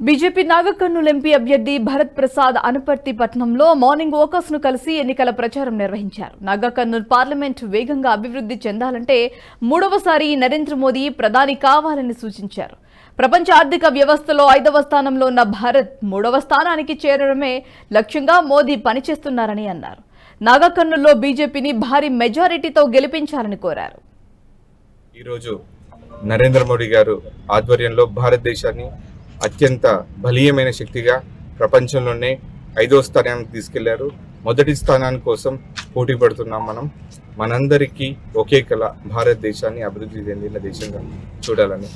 BJP Nagarkurnool MP అభ్యర్థి భరత్ ప్రసాద్ అనపర్తి పట్టణంలో morning walkers ను కలిసి ఎన్నికల ప్రచారం నిర్వహించారు. నాగకర్నూలు పార్లమెంట్ వేగంగా అభివృద్ధి చెందాలంటే మూడవసారి నరేంద్ర మోదీ ప్రధాని కావాలని సూచించారు. ప్రపంచ ఆర్థిక వ్యవస్థలో 5వ స్థానంలో ఉన్న భారత్ 3వ స్థానానికి చేరడమే లక్ష్యంగా మోదీ పనిచేస్తున్నారని అన్నారు. నాగకర్నూలులో బీజేపీని భారీ మెజారిటీతో గెలిపించాలని కోరారు. ఈరోజు నరేంద్ర మోడీ గారు ఆధ్వర్యంలో భారతదేశాన్ని అత్యంత బలీయమైన శక్తిగా ప్రపంచంలోనే 5వ స్థానానికి తీసుకెళ్లారు. మొదటి స్థానాని కోసం పోటీ పడుతున్నాం. మనందరికీ ఒకే కల భారతదేశాన్ని అభివృద్ధి చెందిన దేశంగా చూడాలని,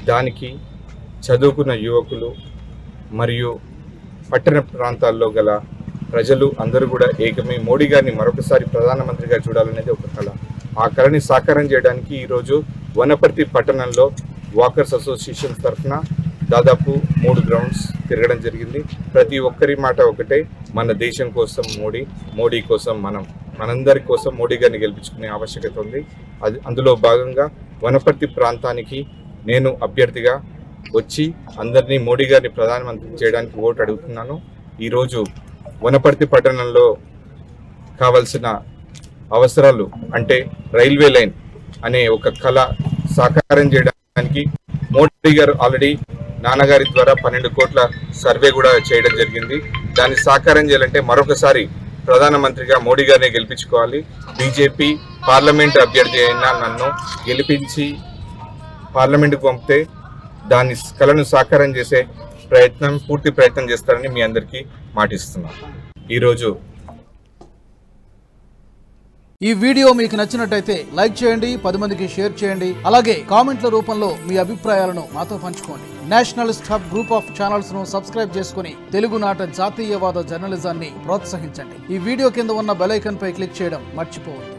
దానికి చదువుకున్న యువకులు మరియు పట్టణ ప్రాంతాల్లో గల ప్రజలు అందరూ కూడా ఏకమై మోడీ గారిని మరొకసారి ప్రధానమంత్రిగా చూడాలనేది ఒక కళ. ఆ కళని సాకారం చేయడానికి ఈరోజు వనపర్తి పట్టణంలో వాకర్స్ అసోసియేషన్ తరఫున దాదాపు 3 గ్రౌండ్స్ తిరగడం జరిగింది. ప్రతి ఒక్కరి మాట ఒకటే, మన దేశం కోసం మోడీ కోసం మనందరి కోసం మోడీ గారిని గెలిపించుకునే ఆవశ్యకత ఉంది. అందులో భాగంగా వనపర్తి ప్రాంతానికి నేను అభ్యర్థిగా వచ్చి అందరినీ మోడీ గారిని ప్రధానమంత్రి చేయడానికి ఓటు అడుగుతున్నాను. ఈరోజు వనపర్తి పట్టణంలో కావాల్సిన అవసరాలు అంటే రైల్వే లైన్ అనే ఒక కళ సాకారం చేయడానికి మోడీ గారు ఆల్రెడీ నాన్నగారి ద్వారా 12 కోట్ల సర్వే కూడా చేయడం జరిగింది. దాన్ని సాకారం చేయాలంటే మరొకసారి ప్రధానమంత్రిగా మోడీ గారిని గెలిపించుకోవాలి. బీజేపీ పార్లమెంట్ అభ్యర్థి అయినా నన్ను గెలిపించి పార్లమెంటుకు పంపితే దాని కళను సాకారం చేసే పూర్తి ప్రయత్నం చేస్తారని మీ అందరికీ మాటిస్తున్నాను. ఈరోజు ఈ వీడియో మీకు నచ్చినట్టయితే లైక్ చేయండి, 10 మందికి షేర్ చేయండి. అలాగే కామెంట్ల రూపంలో మీ అభిప్రాయాలను మాతో పంచుకోండి. Nationalist hub group of channels ను సబ్స్క్రైబ్ చేసుకుని తెలుగునాట జాతీయవాద జర్నలిజాన్ని ప్రోత్సహించండి. ఈ వీడియో కింద ఉన్న బెల్ ఐకాన్ పై క్లిక్ చేయడం మర్చిపోవద్దు.